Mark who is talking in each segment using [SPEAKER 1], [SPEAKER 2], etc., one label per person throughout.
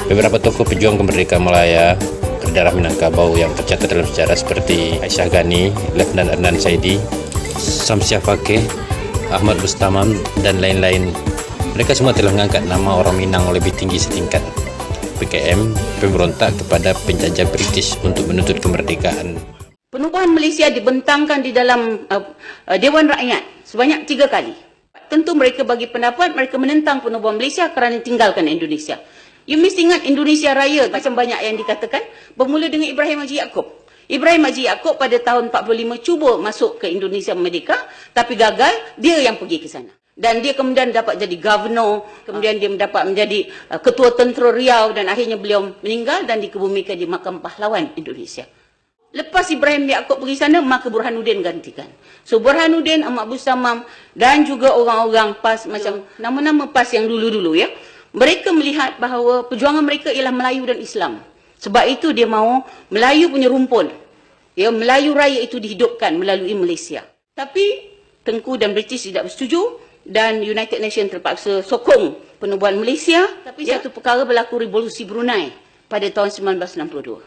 [SPEAKER 1] Beberapa tokoh pejuang kemerdekaan Malaya berdarah Minangkabau yang tercatat dalam sejarah seperti Aisyah Ghani, Letnan Adnan Saidi, Syamsiah Fakih, Ahmad Bustamam, dan lain-lain. Mereka semua telah mengangkat nama orang Minang lebih tinggi setingkat. PKM pemberontak kepada penjajah British untuk menuntut kemerdekaan.
[SPEAKER 2] Penubuhan Malaysia dibentangkan di dalam Dewan Rakyat sebanyak 3 kali. Tentu mereka bagi pendapat mereka menentang penubuhan Malaysia kerana tinggalkan Indonesia. You mesti ingat Indonesia Raya macam banyak yang dikatakan bermula dengan Ibrahim Haji Yaakob. Ibrahim Haji Yaakob pada tahun 45 cuba masuk ke Indonesia Merdeka tapi gagal, dia yang pergi ke sana. Dan dia kemudian dapat jadi governor, kemudian dia dapat menjadi ketua tentera Riau dan akhirnya beliau meninggal dan dikebumikan di Makam Pahlawan Indonesia. Lepas Ibrahim Yaakob pergi sana, maka Burhanuddin gantikan. So Burhanuddin, Ahmad Bustamam dan juga orang-orang PAS macam nama-nama PAS yang dulu-dulu ya. Mereka melihat bahawa perjuangan mereka ialah Melayu dan Islam. Sebab itu dia mahu Melayu punya rumpun. Ya, Melayu Raya itu dihidupkan melalui Malaysia. Tapi Tengku dan British tidak bersetuju dan United Nations terpaksa sokong penubuhan Malaysia. Tapi satu perkara berlaku Revolusi Brunei pada tahun 1962.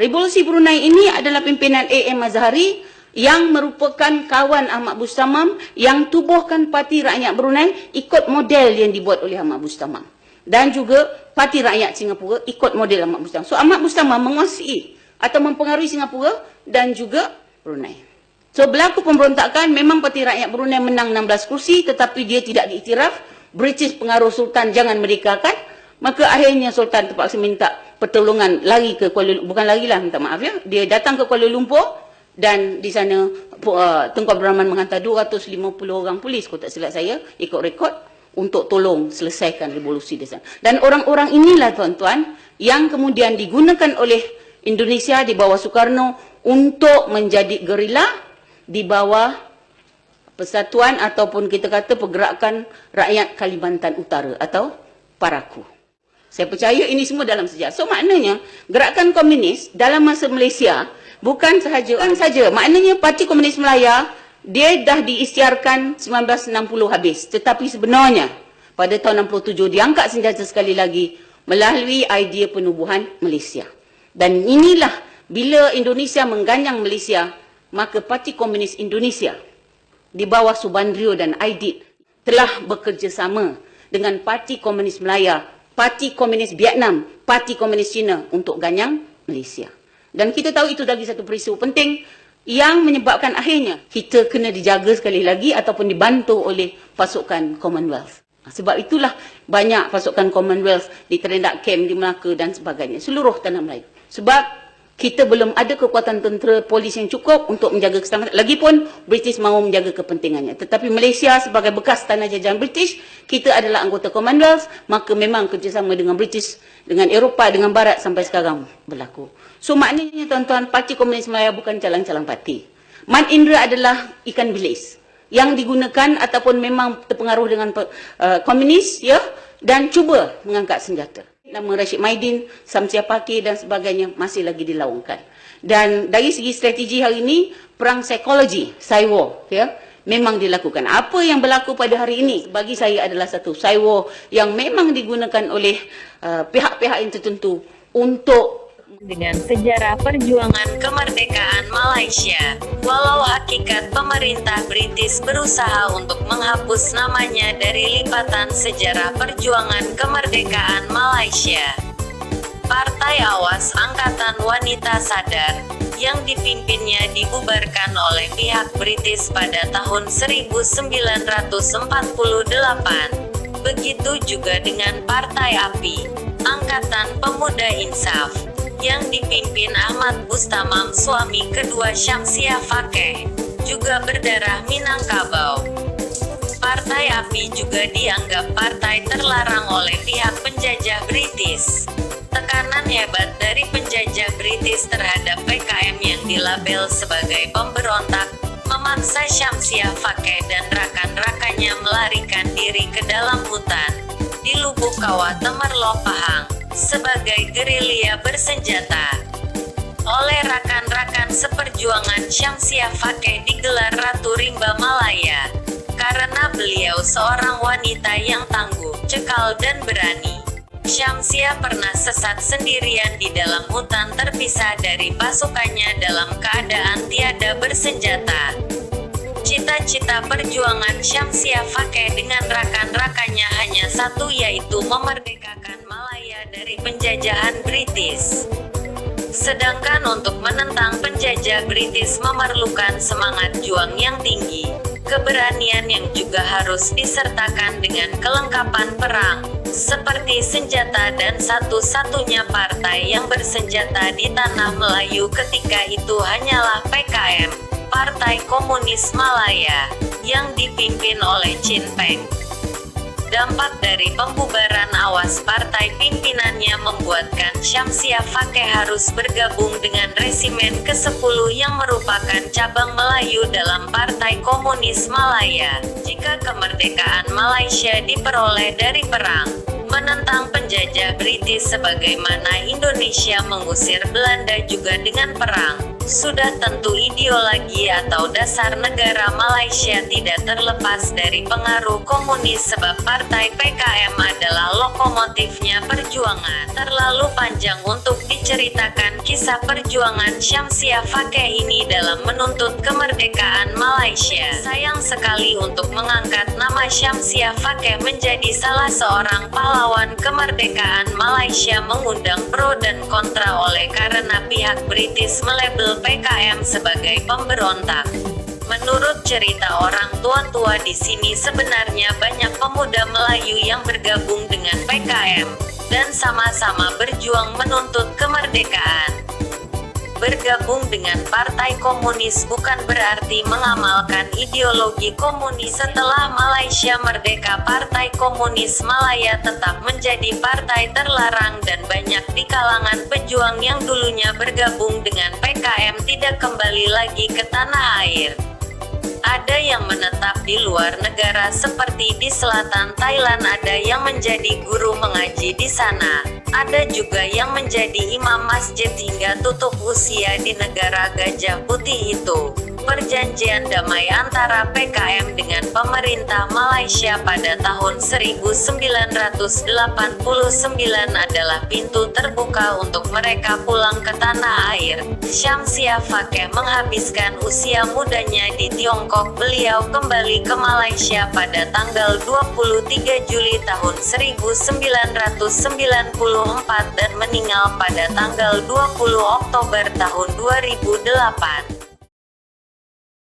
[SPEAKER 2] Revolusi Brunei ini adalah pimpinan A.M. Mazhari yang merupakan kawan Ahmad Bustamam yang tubuhkan Parti Rakyat Brunei ikut model yang dibuat oleh Ahmad Bustamam. Dan juga Parti Rakyat Singapura ikut model Ahmad Bustamam. So Ahmad Bustamam menguasai atau mempengaruhi Singapura dan juga Brunei. So berlaku pemberontakan, memang Parti Rakyat Brunei menang 16 kursi tetapi dia tidak diiktiraf. British pengaruh Sultan jangan merdekakan. Maka akhirnya Sultan terpaksa minta pertolongan lari ke Kuala Lumpur. Bukan lari lah, minta maaf ya. Dia datang ke Kuala Lumpur dan di sana Tunku Abdul Rahman menghantar 250 orang polis, kalau tak silap saya, ikut rekod untuk tolong selesaikan revolusi di sana. Dan orang-orang inilah tuan-tuan yang kemudian digunakan oleh Indonesia di bawah Soekarno untuk menjadi gerila di bawah persatuan ataupun kita kata pergerakan rakyat Kalimantan Utara atau PARAKU. Saya percaya ini semua dalam sejarah. So maknanya gerakan komunis dalam masa Malaysia bukan sahaja. Maknanya Parti Komunis Malaya dia dah diisytiharkan 1960 habis. Tetapi sebenarnya pada tahun 67 diangkat senjata sekali lagi melalui idea penubuhan Malaysia. Dan inilah bila Indonesia mengganyang Malaysia, maka Parti Komunis Indonesia di bawah Subandrio dan Aidit telah bekerjasama dengan Parti Komunis Malaya, Parti Komunis Vietnam, Parti Komunis China untuk ganyang Malaysia. Dan kita tahu itu lagi satu peristiwa penting yang menyebabkan akhirnya kita kena dijaga sekali lagi ataupun dibantu oleh pasukan Commonwealth. Sebab itulah banyak pasukan Commonwealth di Terendak Camp di Melaka dan sebagainya. Seluruh tanah Melayu. Sebab kita belum ada kekuatan tentera polis yang cukup untuk menjaga keselamatan. Lagipun British mahu menjaga kepentingannya. Tetapi Malaysia sebagai bekas tanah jajahan British, kita adalah anggota Commonwealth, maka memang kerjasama dengan British, dengan Eropah, dengan Barat sampai sekarang berlaku. So maknanya tuan-tuan, Parti Komunis Malaya bukan calang-calang parti. Mat Indra adalah ikan bilis yang digunakan ataupun memang terpengaruh dengan komunis ya, dan cuba mengangkat senjata. Nama Rashid Maidin, Syamsiah Fakih dan sebagainya masih lagi dilaungkan. Dan dari segi strategi hari ini, perang psikologi, cyber, ya, memang dilakukan. Apa yang berlaku pada hari ini bagi saya adalah satu cyber yang memang digunakan oleh pihak-pihak yang tertentu untuk
[SPEAKER 3] dengan sejarah perjuangan kemerdekaan Malaysia. Walau hakikat pemerintah British berusaha untuk menghapus namanya dari lipatan sejarah perjuangan kemerdekaan Malaysia. Partai Awas Angkatan Wanita Sadar, yang dipimpinnya dibubarkan oleh pihak British pada tahun 1948. Begitu juga dengan Partai API, Angkatan Pemuda Insaf, yang dipimpin Ahmad Bustamam suami kedua Syamsiah Fakih, juga berdarah Minangkabau. Partai API juga dianggap partai terlarang oleh pihak penjajah British. Tekanan hebat dari penjajah British terhadap PKM yang dilabel sebagai pemberontak, memaksa Syamsiah Fakih dan rakan-rakannya melarikan diri ke dalam hutan di Lubuk Kawah Temerloh Pahang sebagai gerilya bersenjata. Oleh rakan-rakan seperjuangan, Syamsiah Fakih digelar Ratu Rimba Malaya karena beliau seorang wanita yang tangguh, cekal dan berani. Syamsiah pernah sesat sendirian di dalam hutan terpisah dari pasukannya dalam keadaan tiada bersenjata. Cita-cita perjuangan Syamsiah Fakeh dengan rakan-rakannya hanya satu, yaitu memerdekakan Malaya dari penjajahan British. Sedangkan untuk menentang penjajah British memerlukan semangat juang yang tinggi, keberanian yang juga harus disertakan dengan kelengkapan perang, seperti senjata, dan satu-satunya partai yang bersenjata di tanah Melayu ketika itu hanyalah PKM, Partai Komunis Malaya, yang dipimpin oleh Chin Peng. Dampak dari pembubaran awas partai pimpinannya membuatkan Syamsiah Fakeh harus bergabung dengan Resimen ke-10 yang merupakan cabang Melayu dalam Partai Komunis Malaya. Jika kemerdekaan Malaysia diperoleh dari perang, menentang penjajah British sebagaimana Indonesia mengusir Belanda juga dengan perang, sudah tentu ideologi atau dasar negara Malaysia tidak terlepas dari pengaruh komunis, sebab partai PKM adalah lokomotifnya perjuangan. Terlalu panjang untuk diceritakan kisah perjuangan Syamsiah Fakeh ini dalam menuntut kemerdekaan Malaysia. Sayang sekali untuk mengangkat nama Syamsiah Fakeh menjadi salah seorang pahlawan kemerdekaan Malaysia mengundang pro dan kontra oleh karena pihak British melabel PKM sebagai pemberontak. Menurut cerita orang tua-tua di sini, sebenarnya banyak pemuda Melayu yang bergabung dengan PKM dan sama-sama berjuang menuntut kemerdekaan. Bergabung dengan Partai Komunis bukan berarti mengamalkan ideologi komunis. Setelah Malaysia merdeka, Partai Komunis Malaya tetap menjadi partai terlarang dan banyak di kalangan pejuang yang dulunya bergabung dengan PKM tidak kembali lagi ke tanah air. Ada yang menetap di luar negara seperti di selatan Thailand, ada yang menjadi guru mengaji di sana, ada juga yang menjadi imam masjid hingga tutup usia di negara Gajah Putih itu. Perjanjian damai antara PKM dengan pemerintah Malaysia pada tahun 1989 adalah pintu terbuka untuk mereka pulang ke tanah air. Syamsiah Fakeh menghabiskan usia mudanya di Tiongkok. Beliau kembali ke Malaysia pada tanggal 23 Juli tahun 1994 dan meninggal pada tanggal 20 Oktober tahun 2008.